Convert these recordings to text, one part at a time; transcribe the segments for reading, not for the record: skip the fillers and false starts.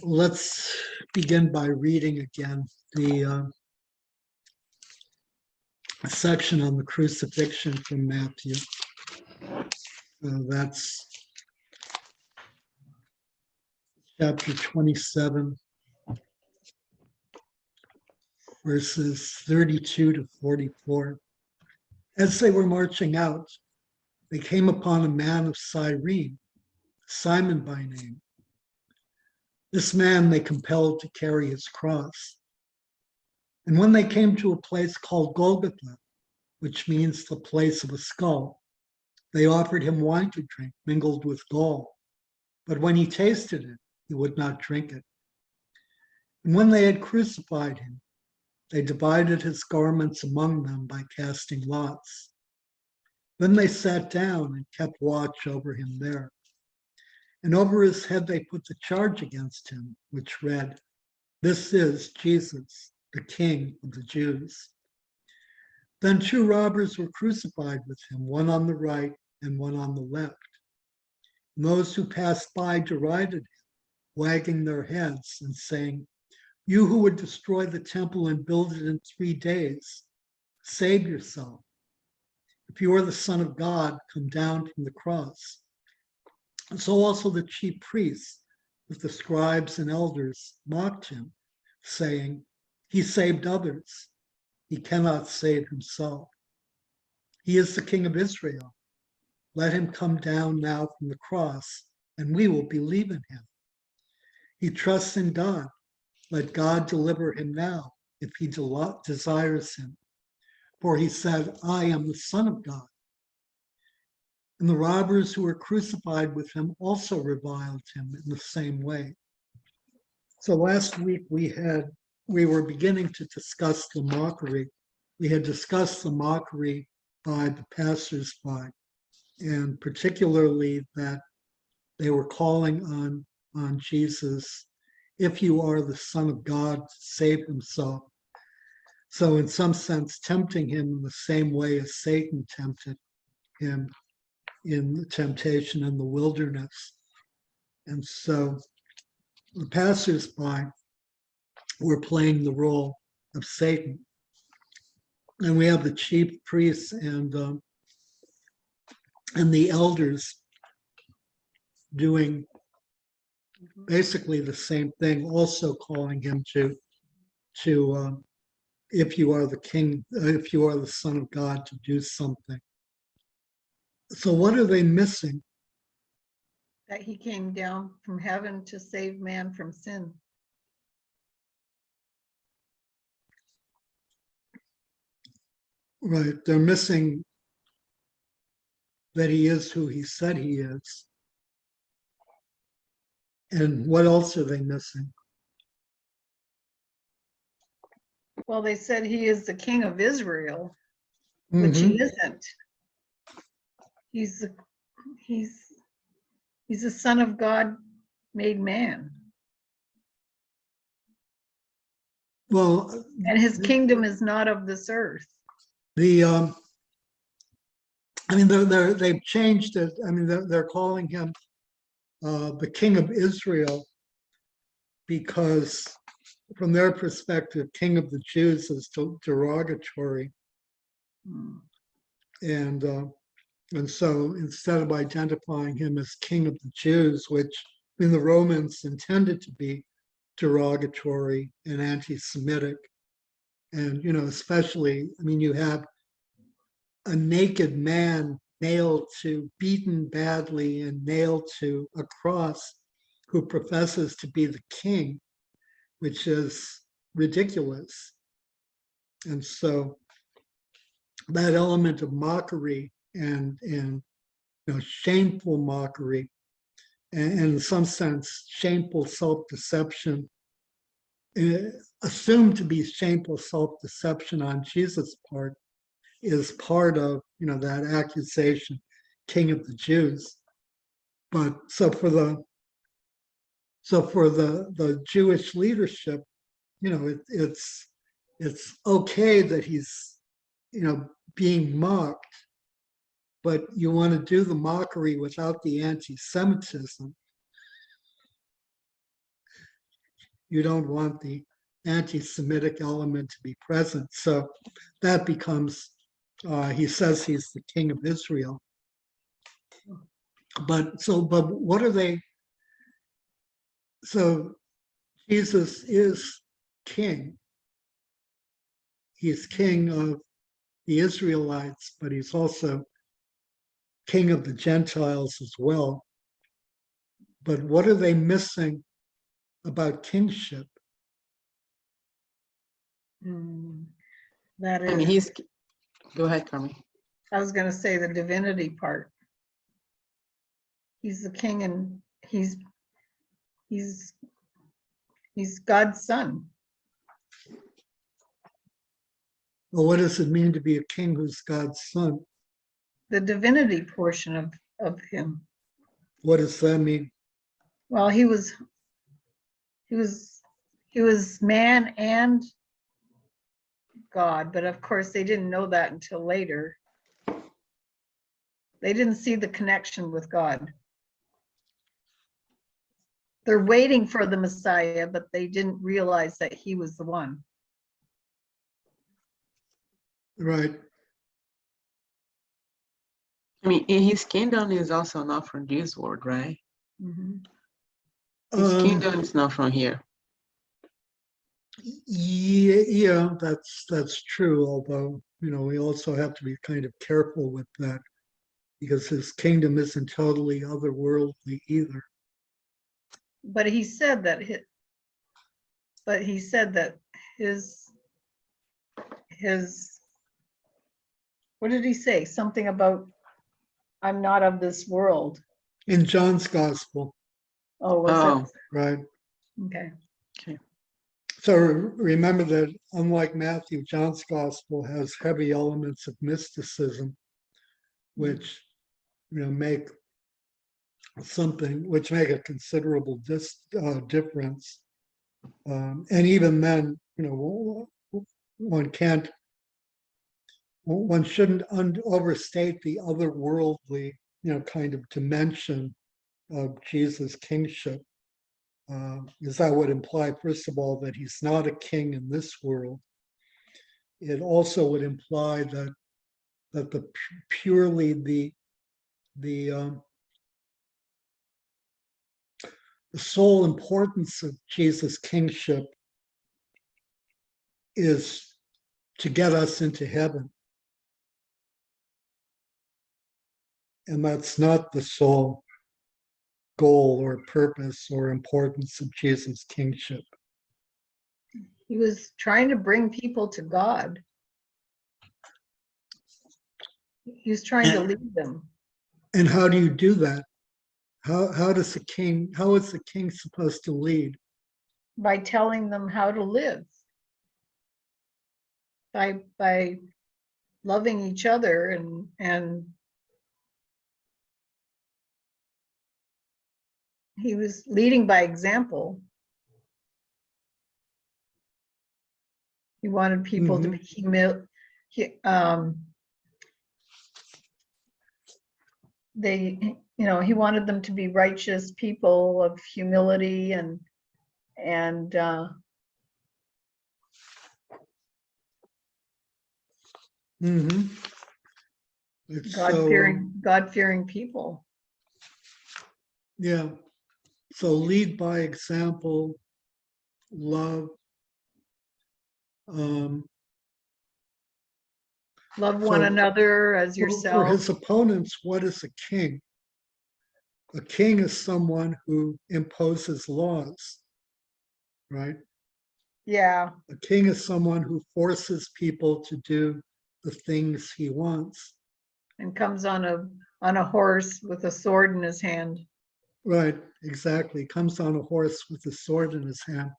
Let's begin by reading again the section on the crucifixion from Matthew. That's chapter 27, verses 32 to 44. As they were marching out, they came upon a man of Cyrene, Simon by name. This man they compelled to carry his cross. And when they came to a place called Golgotha, which means the place of a skull, they offered him wine to drink mingled with gall. But when he tasted it, he would not drink it. And when they had crucified him, they divided his garments among them by casting lots. Then they sat down and kept watch over him there. And over his head they put the charge against him, which read, "This is Jesus, the King of the Jews." Then two robbers were crucified with him, one on the right and one on the left. And those who passed by derided him, wagging their heads and saying, "You who would destroy the temple and build it in 3 days, save yourself. If you are the Son of God, come down from the cross." And so also the chief priests with the scribes and elders mocked him, saying, "He saved others. He cannot save himself. He is the King of Israel. Let him come down now from the cross, and we will believe in him. He trusts in God. Let God deliver him now, if he desires him. For he said, 'I am the Son of God.'" And the robbers who were crucified with him also reviled him in the same way. So last week we were beginning to discuss the mockery. We had discussed the mockery by the passersby, and particularly that they were calling on Jesus, "If you are the Son of God, save himself." So in some sense, tempting him in the same way as Satan tempted him in the temptation in the wilderness. And so the passersby were playing the role of Satan. And we have the chief priests and the elders doing basically the same thing, also calling him to if you are the king, if you are the Son of God, to do something. So what are they missing? That he came down from heaven to save man from sin. Right, they're missing that he is who he said he is. And what else are they missing? Well, they said he is the King of Israel, which he isn't. He's the Son of God made man. Well, and his kingdom is not of this earth. I mean, they've changed it. I mean, they're calling him the King of Israel because, from their perspective, King of the Jews is derogatory, and so instead of identifying him as King of the Jews, which I mean the Romans intended to be derogatory and anti-Semitic, and especially, I mean, you have a naked man beaten badly and nailed to a cross, who professes to be the king, which is ridiculous. And so that element of mockery and shameful mockery, and in some sense shameful self-deception, assumed to be shameful self-deception on Jesus' part, is part of that accusation, King of the Jews. But so for the Jewish leadership, it's okay that he's being mocked, but you want to do the mockery without the anti-Semitism. you don't want the anti-Semitic element to be present. So that becomes, he says he's the king of Israel. But what are they? So Jesus is king. He's king of the Israelites, but he's also king of the Gentiles as well. But what are they missing about kingship? That I mean, is, go ahead, Carmen. I was going to say the divinity part. He's the king, and he's God's son. Well, what does it mean to be a king who's God's son? The divinity portion of him. What does that mean? Well, he was man and God, but of course they didn't know that until later. They didn't see the connection with God. They're waiting for the Messiah, but they didn't realize that he was the one. Right. I mean, his kingdom is also not from this world, right? Mhm. His kingdom is not from here. Yeah, that's true. Although, we also have to be kind of careful with that because his kingdom isn't totally otherworldly either. But he said that his what did he say? Something about I'm not of this world. In John's gospel, Oh, was Oh, right? it? Okay. okay. So remember that unlike Matthew, John's gospel has heavy elements of mysticism, which make a considerable difference. And even then, one shouldn't overstate the otherworldly, kind of dimension of Jesus' kingship. Because that would imply, first of all, that he's not a king in this world. It also would imply that the purely the sole importance of Jesus' kingship is to get us into heaven. And that's not the sole goal or purpose or importance of Jesus' kingship. He was trying to bring people to God. He was trying to lead them. And how do you do that? How is the king supposed to lead? By telling them how to live. By loving each other and he was leading by example. He wanted people to be he wanted them to be righteous people of humility and God-fearing people. Yeah. So lead by example, love. Love one another as yourself. For his opponents, what is a king? A king is someone who imposes laws, right? Yeah. A king is someone who forces people to do the things he wants. And comes on a horse with a sword in his hand. Right, exactly. Comes on a horse with a sword in his hand,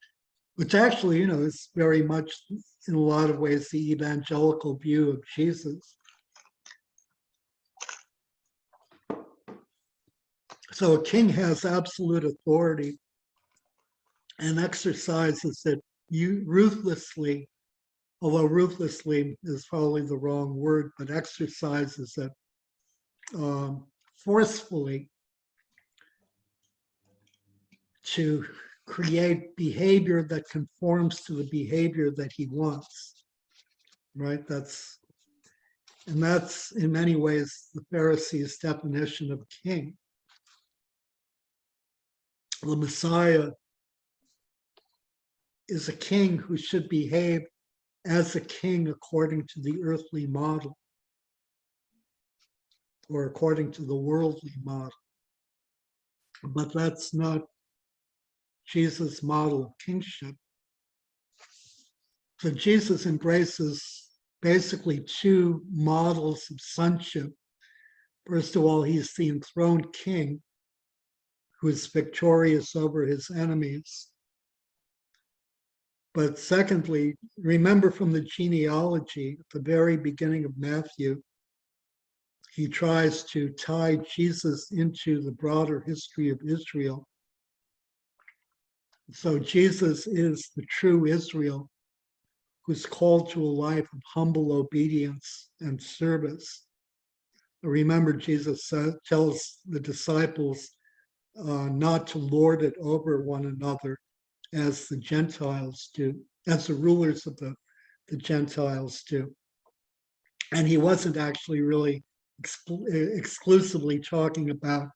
which actually, is very much, in a lot of ways, the evangelical view of Jesus. So a king has absolute authority and exercises it ruthlessly, although ruthlessly is probably the wrong word, but exercises it forcefully to create behavior that conforms to the behavior that he wants, right? That's in many ways the Pharisees' definition of king. The Messiah is a king who should behave as a king according to the earthly model or according to the worldly model. But that's not Jesus' model of kingship. So Jesus embraces basically two models of sonship. First of all, he's the enthroned king who is victorious over his enemies. But secondly, remember from the genealogy at the very beginning of Matthew, he tries to tie Jesus into the broader history of Israel. So Jesus is the true Israel who's called to a life of humble obedience and service. Remember, Jesus tells the disciples not to lord it over one another as the Gentiles do, as the rulers of the Gentiles do. And he wasn't actually really exclusively talking about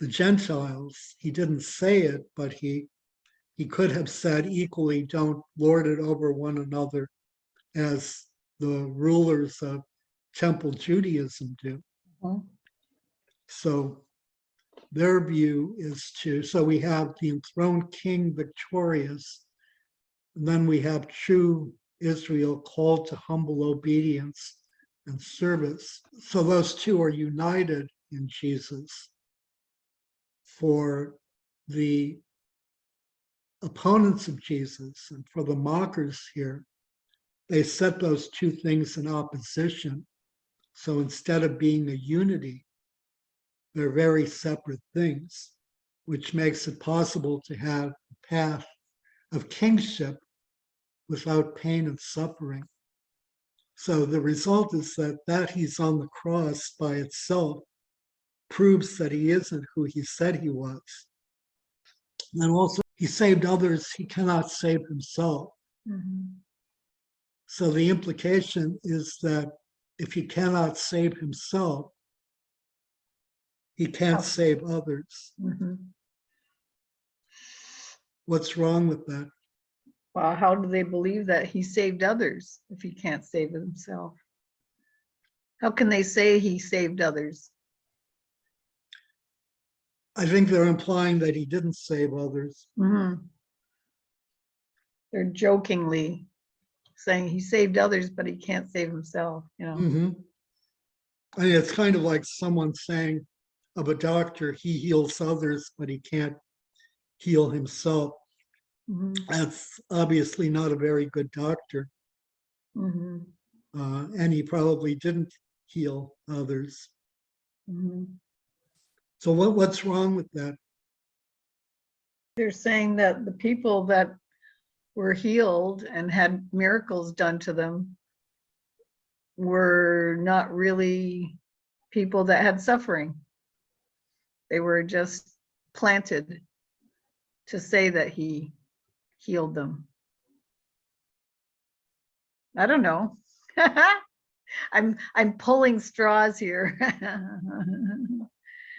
the Gentiles. He didn't say it, but he could have said equally, don't lord it over one another as the rulers of Temple Judaism do. Mhm. So their view is so we have the enthroned king victorious, and then we have true Israel called to humble obedience and service. So those two are united in Jesus. For the opponents of Jesus and for the mockers here, they set those two things in opposition. So instead of being a unity, they're very separate things, which makes it possible to have a path of kingship without pain and suffering. So the result is that he's on the cross by itself proves that he isn't who he said he was. And also, he saved others, he cannot save himself. Mhm. So the implication is that if he cannot save himself, he can't save others. Mhm. What's wrong with that? Well, how do they believe that he saved others if he can't save himself? How can they say he saved others? I think they're implying that he didn't save others. Mhm. They're jokingly saying he saved others, but he can't save himself, you know. Mm-hmm. I mean, it's kind of like someone saying of a doctor, he heals others, but he can't heal himself. Mhm. That's obviously not a very good doctor. Mhm. And he probably didn't heal others. Mhm. So what's wrong with that? They're saying that the people that were healed and had miracles done to them were not really people that had suffering. They were just planted to say that he healed them. I don't know. I'm pulling straws here.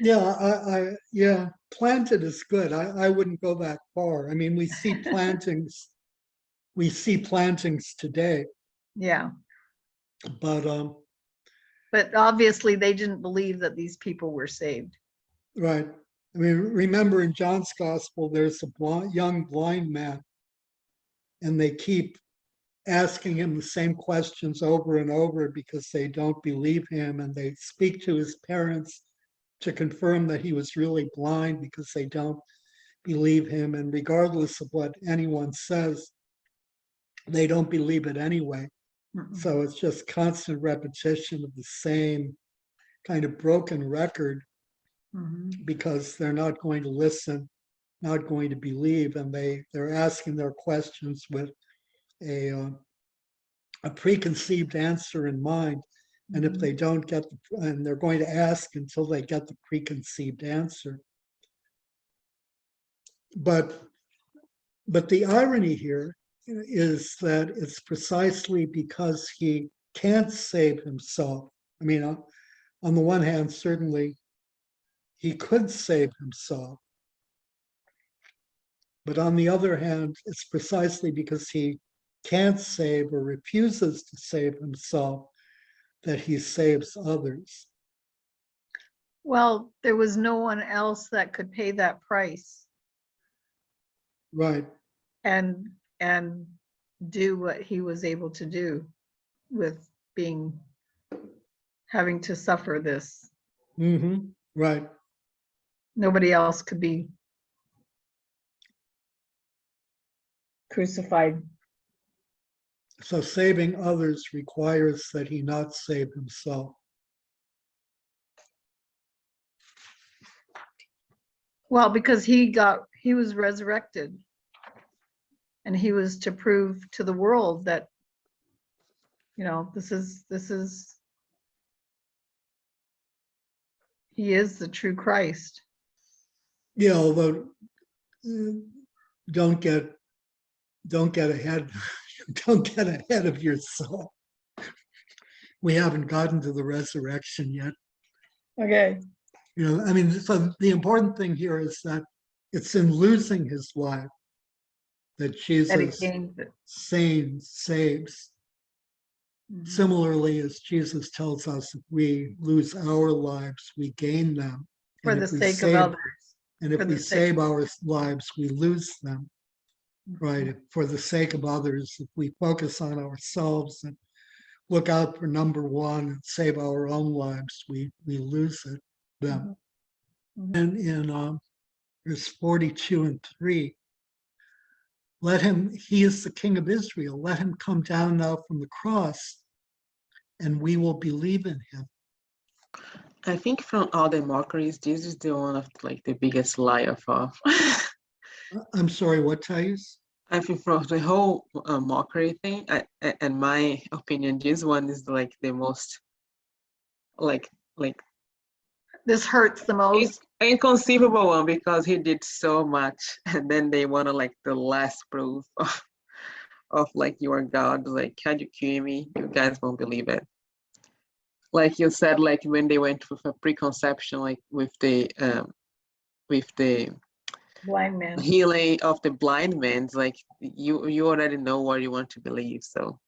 Yeah, yeah, planted is good. I wouldn't go that far. I mean, we see plantings today, Yeah, but but obviously they didn't believe that these people were saved. right. I mean, remember in John's gospel, there's a young blind man, and they keep asking him the same questions over and over because they don't believe him, and they speak to his parents to confirm that he was really blind because they don't believe him. And regardless of what anyone says, they don't believe it anyway. Mm-mm. So it's just constant repetition of the same kind of broken record Mhm. because they're not going to listen, not going to believe, and they're asking their questions with a preconceived answer in mind. And if they don't get and they're going to ask until they get the preconceived answer. But But the irony here is that it's precisely because he can't save himself. I mean, on the one hand, certainly he could save himself. But on the other hand, it's precisely because he can't save or refuses to save himself that he saves others. Well, there was no one else that could pay that price Right. and do what he was able to do with having to suffer this. Right. Nobody else could be crucified. So saving others requires that he not save himself. Well, because he was resurrected, and he was to prove to the world that, this is he is the true Christ. Yeah, although don't get ahead don't get ahead of yourself. We haven't gotten to the resurrection yet. Okay. I mean, so the important thing here is that it's in losing his life that Jesus saves. Similarly, as Jesus tells us, if we lose our lives, we gain them. For the sake of others. And if we save our lives, we lose them. Right? For the sake of others, if we focus on ourselves and look out for number one and save our own lives, we lose them. And in verse 42 and 3, he is the King of Israel. Let him come down now from the cross, and we will believe in him. I think from all the mockeries, this is the one of the biggest lie of all. I'm sorry, what, Thais? I think from the whole mockery thing, in my opinion, this one is the most this hurts the most. Inconceivable one, because he did so much, and then they want the last proof of you are God. Can you kill me? You guys won't believe it. Like you said, when they went with a preconception, with the blind man healing of the blind man, you already know what you want to believe, so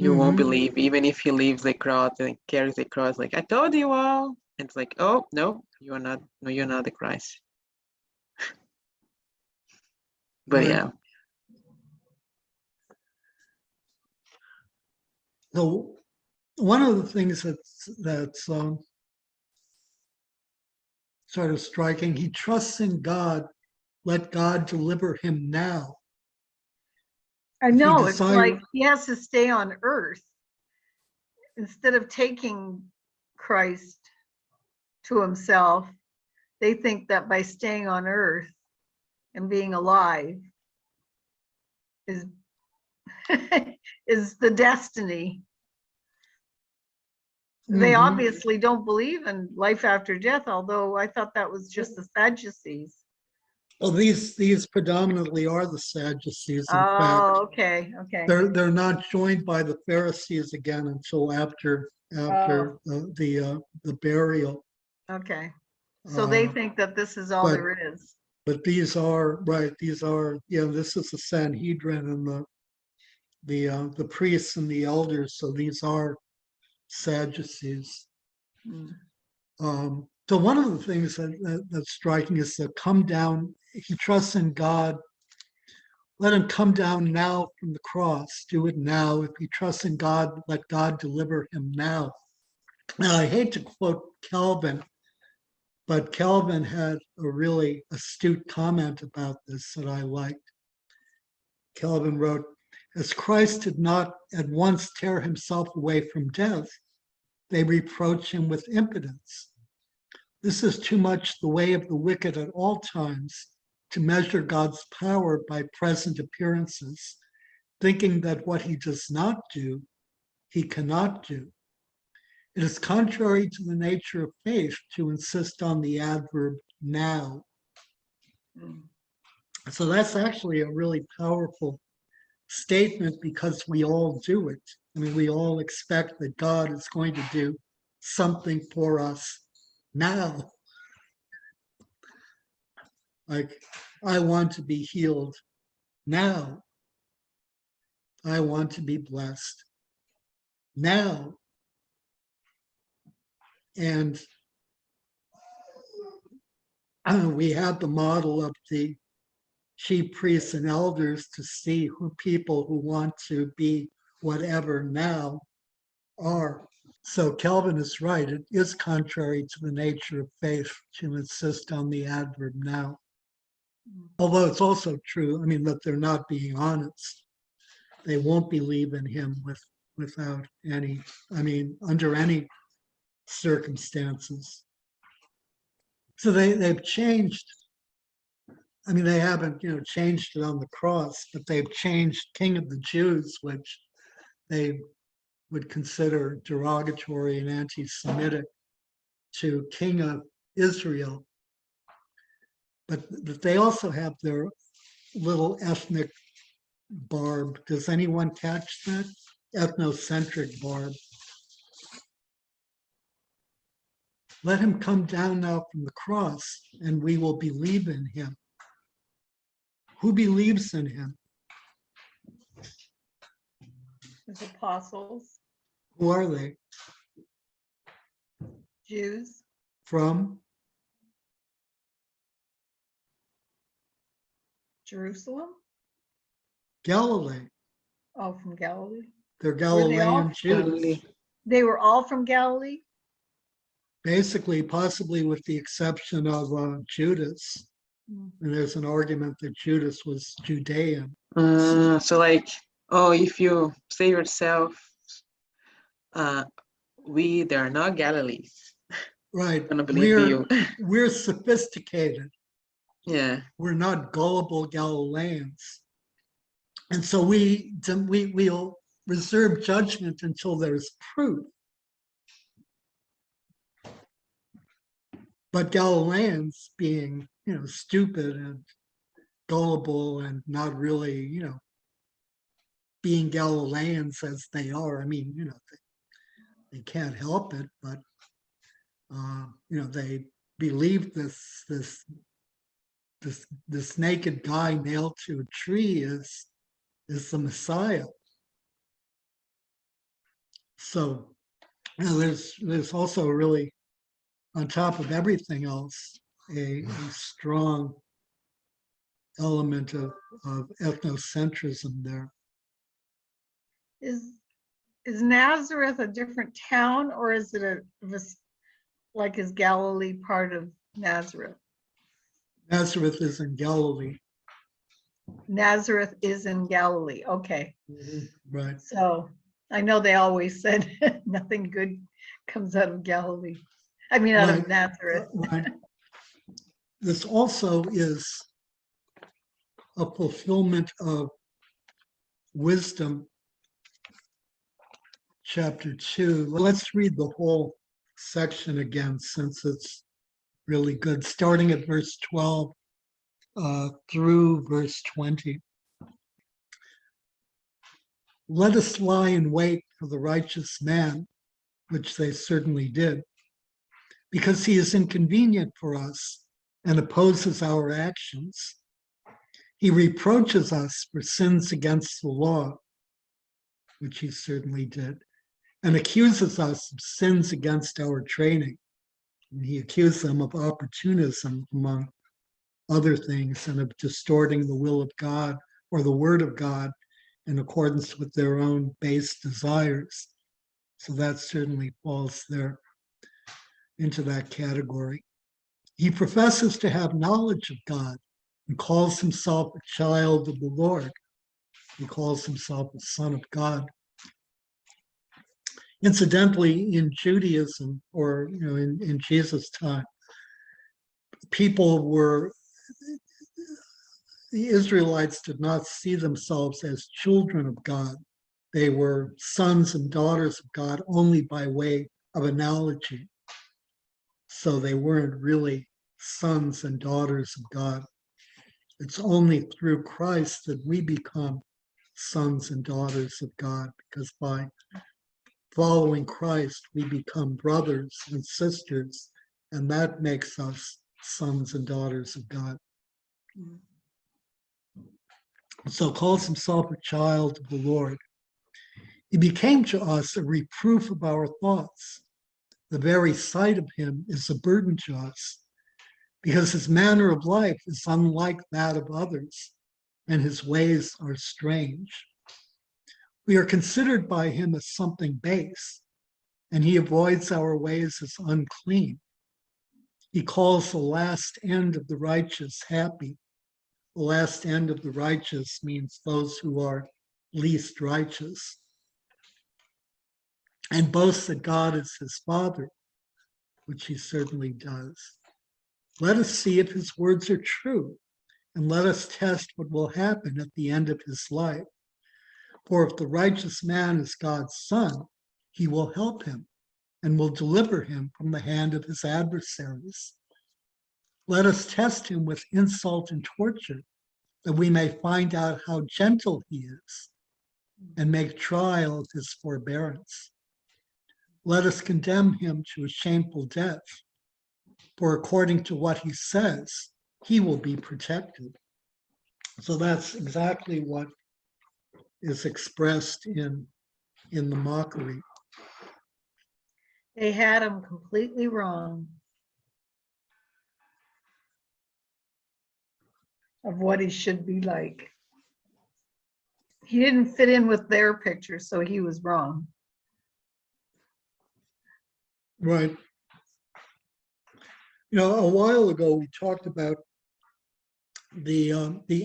you won't believe, even if he leaves the cross and carries the cross. I told you all. It's oh no, you are not. No, you're not the Christ. But yeah. So one of the things that's sort of striking, he trusts in God. Let God deliver him now. I know, it's like he has to stay on earth instead of taking Christ to himself. They think that by staying on earth and being alive is is the destiny. They obviously don't believe in life after death, although I thought that was just the Sadducees. Well, these predominantly are the Sadducees. In fact, okay. They're not joined by the Pharisees again until after the burial. Okay, so they think that this is all there is. But these are right. These are this is the Sanhedrin and the priests and the elders. So these are Sadducees. So one of the things that's striking is the come down. He trusts in God. Let him come down now from the cross. Do it now. If he trusts in God, let God deliver him now. Now, I hate to quote Calvin, but Calvin had a really astute comment about this that I liked. Calvin wrote, as Christ did not at once tear himself away from death, they reproach him with impotence. This is too much the way of the wicked at all times, to measure God's power by present appearances, thinking that what he does not do, he cannot do. It is contrary to the nature of faith to insist on the adverb now. So that's actually a really powerful statement because we all do it. I mean, we all expect that God is going to do something for us now. Like, I want to be healed now. I want to be blessed now. And we have the model of the chief priests and elders to see who people who want to be whatever now are. So Calvin is right. It is contrary to the nature of faith to insist on the adverb now. Although it's also true, I mean, that they're not being honest. They won't believe in him without any, I mean, under any circumstances. So they've changed. I mean, they haven't, changed it on the cross, but they've changed King of the Jews, which they would consider derogatory and anti-Semitic, to King of Israel. But they also have their little ethnic barb. Does anyone catch that? Ethnocentric barb. Let him come down now from the cross, and we will believe in him. Who believes in him? His apostles, Who are they? Jews, From? Jerusalem. Galilee. Oh, from Galilee. They're Were they all Galilean Jews. Galilee. They were all from Galilee. Basically, possibly with the exception of Judas. And there's an argument that Judas was Judean. So like, oh, if you say yourself, they are not Galilees. Right. I'm gonna believe you. We're sophisticated. Yeah. We're not gullible Galileans. And so we'll reserve judgment until there's proof. But Galileans, being, stupid and gullible and not really, being Galileans as they are, I mean, they can't help it, but, they believe this naked guy nailed to a tree is the Messiah. So, there's also really, on top of everything else, a strong element of ethnocentrism there. Is Nazareth a different town, or is it like is Galilee part of Nazareth? Nazareth is in Galilee. Nazareth is in Galilee. Okay. Right. So I know they always said nothing good comes out of Galilee. I mean, out of Nazareth. Right. This also is a fulfillment of Wisdom, chapter 2. Let's read the whole section again, since it's really good, starting at verse 12 through verse 20. Let us lie in wait for the righteous man, which they certainly did, because he is inconvenient for us and opposes our actions. He reproaches us for sins against the law, which he certainly did, and accuses us of sins against our training. And he accused them of opportunism, among other things, and of distorting the will of God or the word of God in accordance with their own base desires. So that certainly falls there into that category. He professes to have knowledge of God and calls himself a child of the Lord. He calls himself a son of God. Incidentally, in Judaism, or in Jesus' time, the Israelites did not see themselves as children of God. They were sons and daughters of God only by way of analogy. So they weren't really sons and daughters of God. It's only through Christ that we become sons and daughters of God, because by following Christ, we become brothers and sisters, and that makes us sons and daughters of God. So calls himself a child of the Lord. He became to us a reproof of our thoughts. The very sight of him is a burden to us, because his manner of life is unlike that of others, and his ways are strange. We are considered by him as something base, and he avoids our ways as unclean. He calls the last end of the righteous happy. The last end of the righteous means those who are least righteous, and boasts that God is his Father, which he certainly does. Let us see if his words are true, and let us test what will happen at the end of his life. For if the righteous man is God's son, he will help him and will deliver him from the hand of his adversaries. Let us test him with insult and torture, that we may find out how gentle he is and make trial of his forbearance. Let us condemn him to a shameful death, for according to what he says, he will be protected. So that's exactly what is expressed in the Mockery. They had him completely wrong of what he should be like. He didn't fit in with their picture, so he was wrong. Right. You know, a while ago we talked about the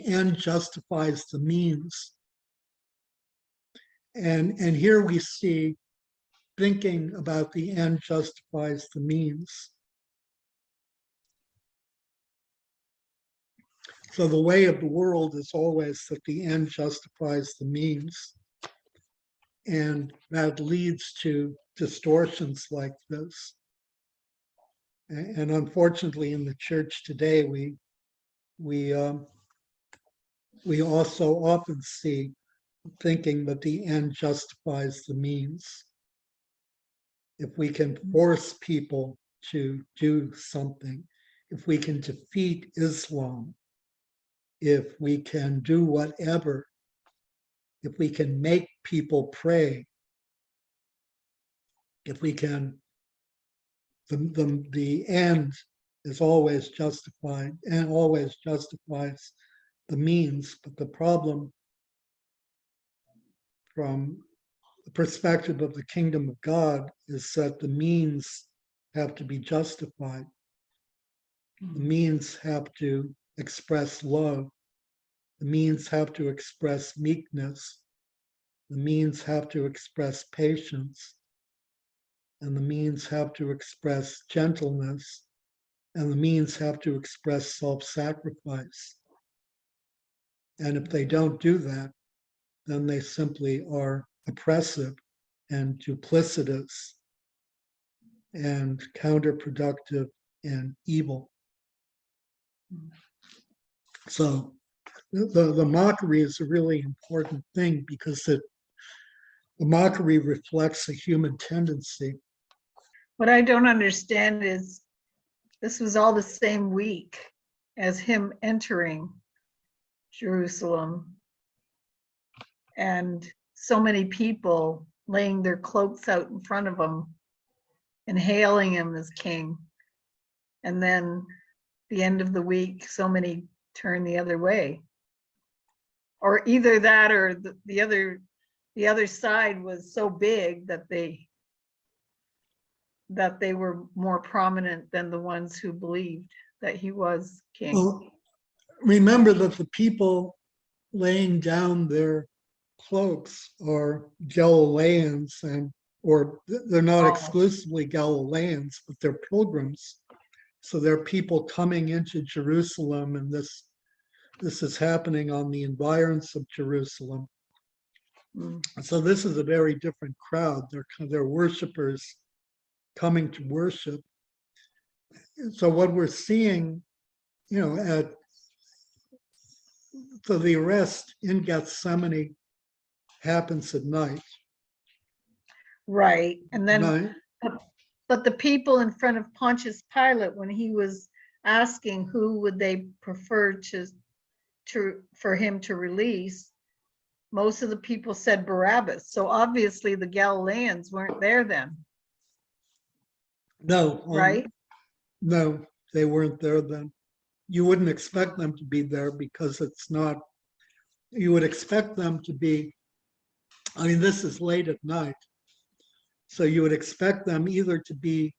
end justifies the means, and here we see thinking about the end justifies the means. So the way of the world is always that the end justifies the means, and that leads to distortions like this. And unfortunately, in the church today, we also often see thinking that the end justifies the means. If we can force people to do something, if we can defeat Islam, if we can do whatever, if we can make people pray, if we can, the end is always justified and always justifies the means. But the problem from the perspective of the kingdom of God is that the means have to be justified. The means have to express love. The means have to express meekness. The means have to express patience. And the means have to express gentleness. And the means have to express self-sacrifice. And if they don't do that, then they simply are oppressive and duplicitous and counterproductive and evil. So the mockery is a really important thing, because the mockery reflects a human tendency. What I don't understand is this was all the same week as him entering Jerusalem, and so many people laying their cloaks out in front of him and hailing him as king. And then the end of the week, so many turn the other way. Or either that, or the other side was so big that they were more prominent than the ones who believed that he was king. Well, remember that the people laying down their cloaks are Galileans, or they're not exclusively Galileans, but they're pilgrims. So they're people coming into Jerusalem, and this is happening on the environs of Jerusalem. So this is a very different crowd. They're worshipers coming to worship. So what we're seeing, at so the arrest in Gethsemane happens at night. Right. And then, Night. but the people in front of Pontius Pilate, when he was asking who would they prefer for him to release, most of the people said Barabbas. So obviously the Galileans weren't there then, No, right? no, they weren't there then. You wouldn't expect them to be there because it's not, you would expect them to be, I mean, this is late at night. So you would expect them either to be,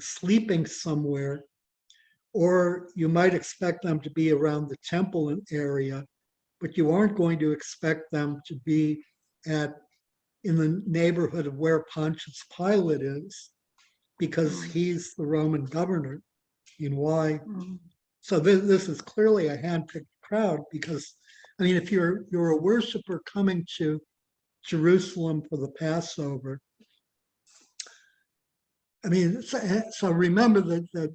sleeping somewhere, or you might expect them to be around the temple area, but you aren't going to expect them to be in the neighborhood of where Pontius Pilate is, because he's the Roman governor. And why? So this is clearly a handpicked crowd, because, I mean, if you're a worshiper coming to Jerusalem for the Passover, I mean, so remember that not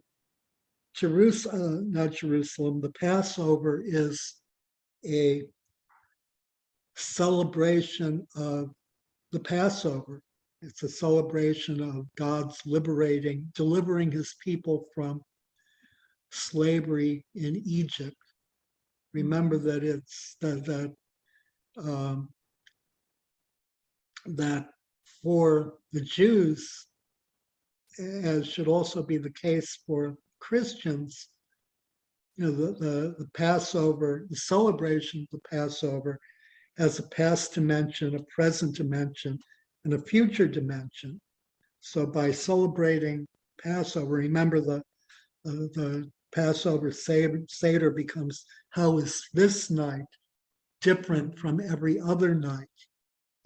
Jerusalem, the Passover is a celebration of the Passover. It's a celebration of God's delivering his people from slavery in Egypt. Remember that it's that for the Jews, as should also be the case for Christians, the Passover, the celebration of the Passover has a past dimension, a present dimension, and a future dimension. So by celebrating Passover, remember the Passover Seder becomes, how is this night different from every other night?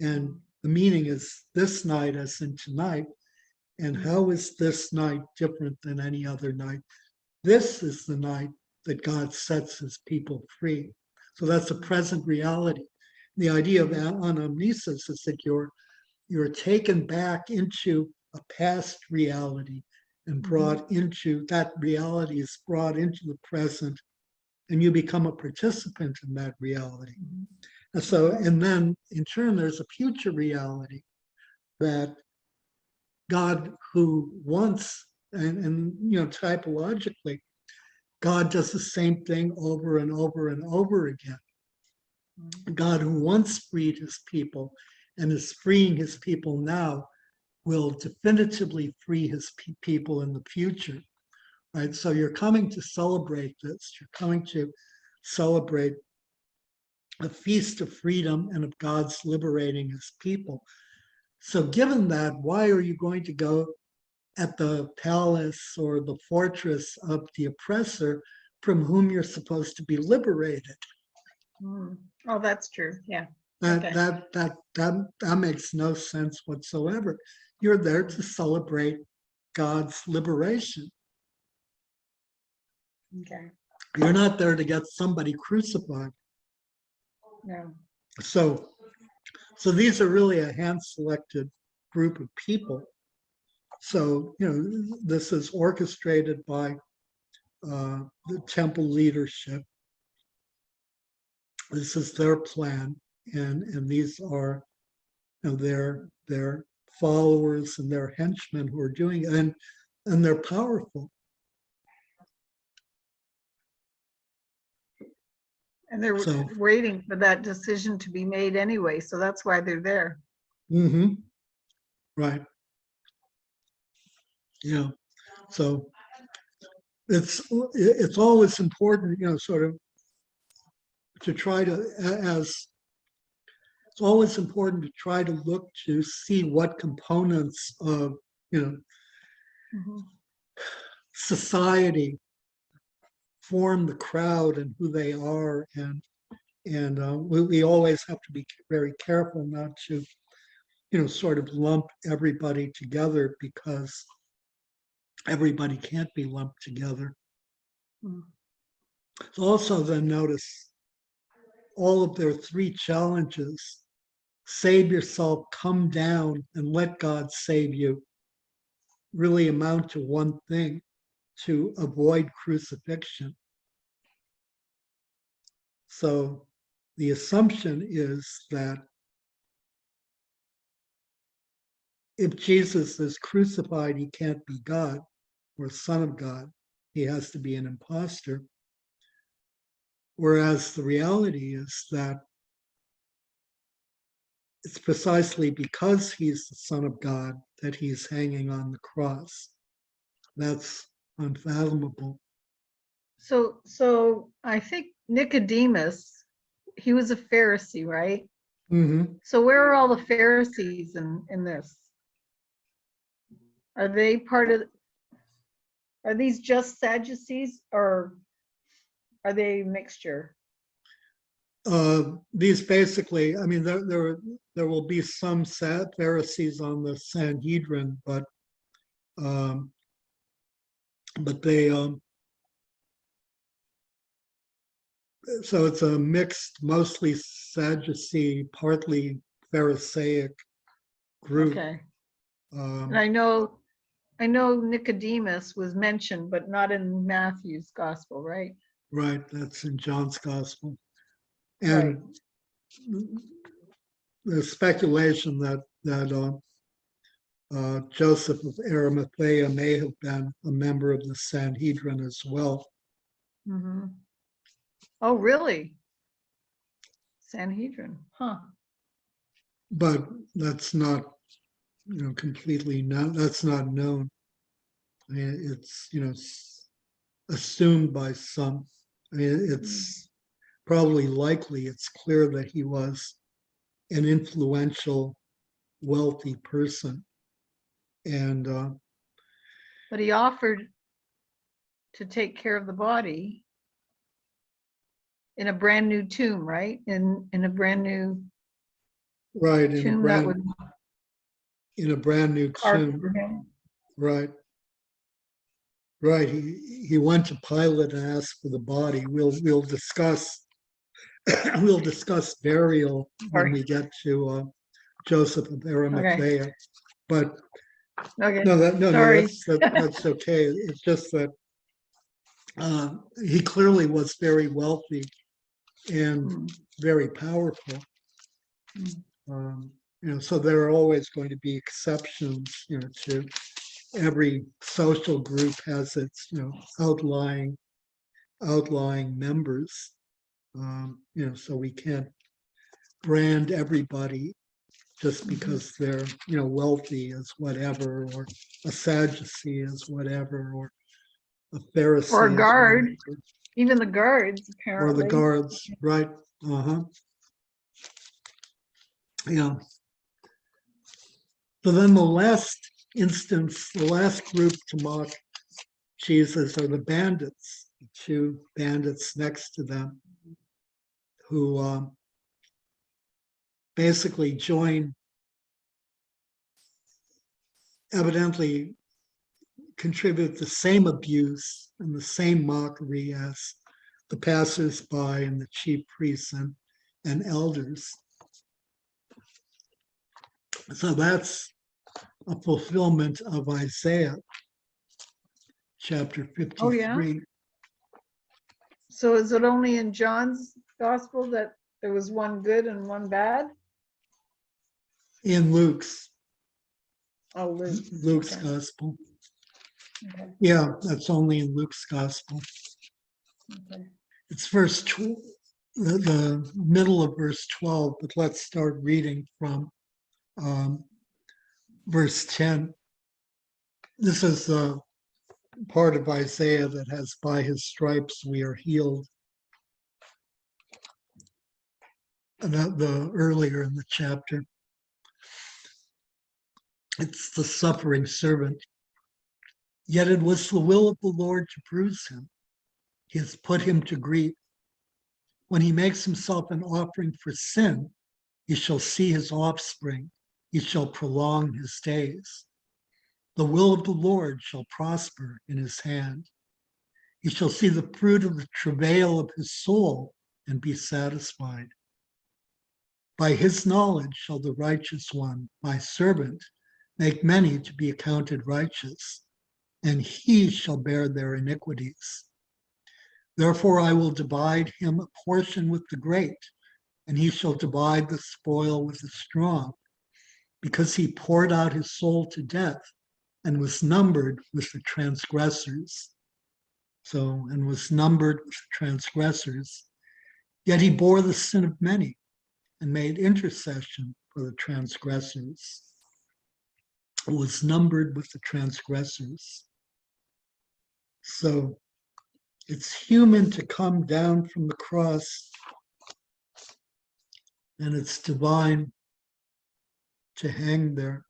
And the meaning is this night as in tonight. And how is this night different than any other night? This is the night that God sets his people free. So that's a present reality. The idea of anamnesis is that you're taken back into a past reality and brought into, that reality is brought into the present, and you become a participant in that reality. And then in turn, there's a future reality that God, who once, and typologically, God does the same thing over and over and over again. God, who once freed his people and is freeing his people now, will definitively free his people in the future, right? So you're coming to celebrate this. You're coming to celebrate a feast of freedom and of God's liberating his people. So given that, why are you going to go at the palace or the fortress of the oppressor from whom you're supposed to be liberated? Oh, that's true. Yeah. That makes no sense whatsoever. You're there to celebrate God's liberation. Okay. You're not there to get somebody crucified. No. So these are really a hand-selected group of people. So, this is orchestrated by the temple leadership. This is their plan, and these are their followers and their henchmen who are doing it, and they're powerful. And they're waiting for that decision to be made anyway, so that's why they're there. Right. Yeah. So it's always important, sort of to try to, it's always important to try to look to see what components of, society form the crowd and who they are, and we always have to be very careful not to, sort of lump everybody together, because everybody can't be lumped together. So also then notice all of their three challenges: save yourself, come down, and let God save you, really amount to one thing: to avoid crucifixion. So the assumption is that if Jesus is crucified, he can't be God or Son of God. He has to be an imposter. Whereas the reality is that it's precisely because he's the Son of God that he's hanging on the cross. That's unfathomable. So I think Nicodemus, he was a Pharisee, right? Mm-hmm. So where are all the Pharisees in this? Are they part of, are these just Sadducees or are they mixture? These basically, I mean, there will be some Pharisees on the Sanhedrin, but they so it's a mixed, mostly Sadducee, partly Pharisaic group. Okay. And I know Nicodemus was mentioned, but not in Matthew's gospel, right? Right, that's in John's gospel. Right. And there's speculation that Joseph of Arimathea may have been a member of the Sanhedrin as well. Mm-hmm. Oh, really? Sanhedrin, huh? But that's not, completely known. That's not known. I mean, it's, assumed by some. I mean, it's probably likely, it's clear that he was an influential, wealthy person. And But he offered to take care of the body in a brand new tomb, right? In a brand new right, tomb that was in a brand new carved tomb. for him. Right. Right. He went to Pilate and asked for the body. We'll discuss we'll discuss burial when we get to Joseph of Arimathea. Okay. But Okay. no, Sorry. that's okay. It's just that he clearly was very wealthy and very powerful. So there are always going to be exceptions, to every social group has its, outlying members. So we can't brand everybody just because they're, wealthy as whatever, or a Sadducee as whatever, or a Pharisee Or a guard. as whatever. Even the guards, Or apparently. the guards, right? Yeah. So then the last instance, the last group to mock Jesus are the bandits, the two bandits next to them, who basically evidently contribute the same abuse and the same mockery as the passersby and the chief priests and elders. So that's a fulfillment of Isaiah chapter 53. Oh, yeah? So is it only in John's gospel that there was one good and one bad? In Luke's. Oh, Luke's okay. gospel. Okay. Yeah, that's only in Luke's gospel. Okay. It's the middle of verse 12, but let's start reading from verse 10. This is the part of Isaiah that has, by his stripes we are healed. The earlier in the chapter. It's the suffering servant. Yet it was the will of the Lord to bruise him. He has put him to grief. When he makes himself an offering for sin, he shall see his offspring. He shall prolong his days. The will of the Lord shall prosper in his hand. He shall see the fruit of the travail of his soul and be satisfied. By his knowledge shall the righteous one, my servant, make many to be accounted righteous, and he shall bear their iniquities. Therefore I will divide him a portion with the great, and he shall divide the spoil with the strong, because he poured out his soul to death and was numbered with the transgressors. So, and was numbered with the transgressors. Yet he bore the sin of many and made intercession for the transgressors. Was numbered with the transgressors. So it's human to come down from the cross, and it's divine to hang there.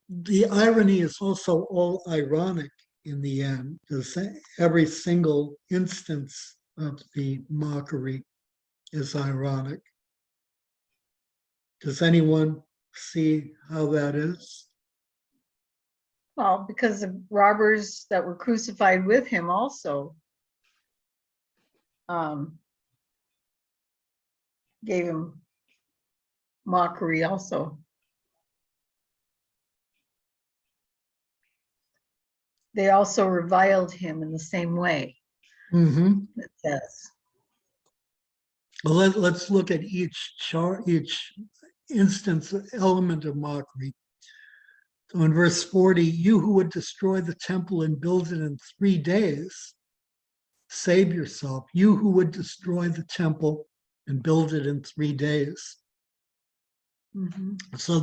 The irony is also all ironic in the end, because every single instance of the mockery is ironic. Does anyone see how that is? Well, because the robbers that were crucified with him also gave him mockery also. They also reviled him in the same way, it says. Well, let's look at each instance, element of mockery. So in verse 40, you who would destroy the temple and build it in 3 days, save yourself. You who would destroy the temple and build it in 3 days. So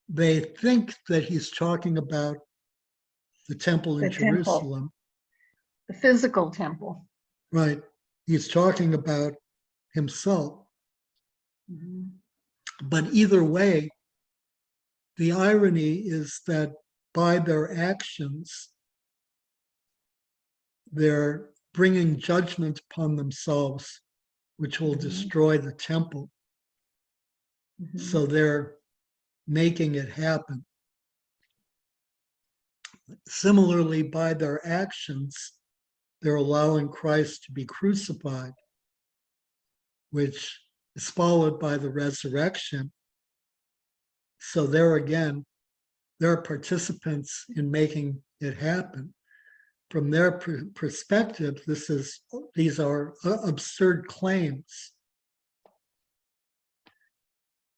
they think that he's talking about the temple in Jerusalem. The physical temple. Right. He's talking about himself. But either way, the irony is that by their actions, they're bringing judgment upon themselves, which will destroy the temple. So they're making it happen. Similarly, by their actions, they're allowing Christ to be crucified, which is followed by the resurrection. So they're participants in making it happen. From their perspective, these are absurd claims.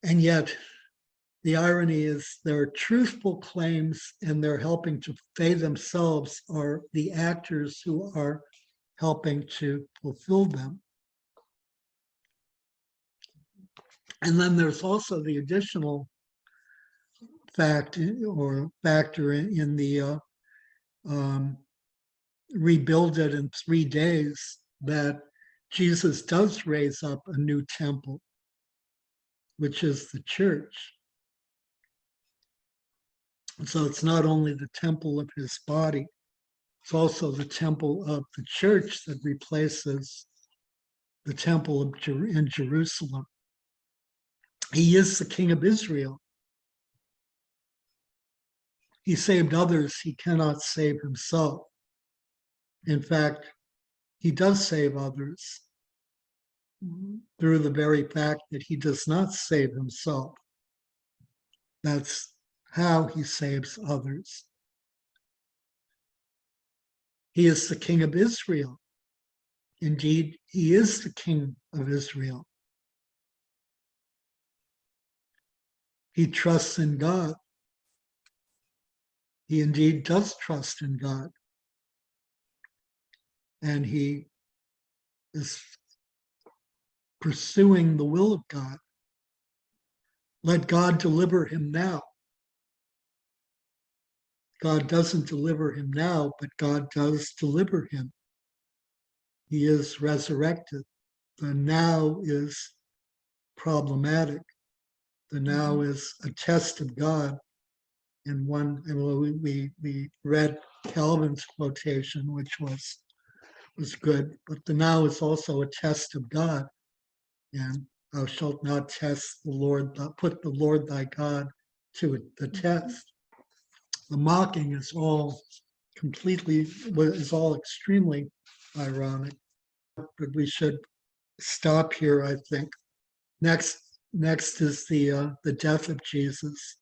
And yet, the irony is they're truthful claims, and they're helping to, they themselves are the actors who are helping to fulfill them. And then there's also the additional factor in the rebuild it in 3 days, that Jesus does raise up a new temple, which is the church. So it's not only the temple of his body, it's also the temple of the church that replaces the temple in Jerusalem. He is the King of Israel. He saved others, he cannot save himself. In fact, he does save others through the very fact that he does not save himself. That's how he saves others. He is the King of Israel. Indeed, he is the King of Israel. He trusts in God. He indeed does trust in God. And he is pursuing the will of God. Let God deliver him now. God doesn't deliver him now, but God does deliver him. He is resurrected. The now is problematic. The now is a test of God. And we read Calvin's quotation, which was good, but the now is also a test of God. And thou shalt not test the Lord, put the Lord thy God to the test. The mocking is all extremely ironic. But we should stop here, I think. Next is the death of Jesus.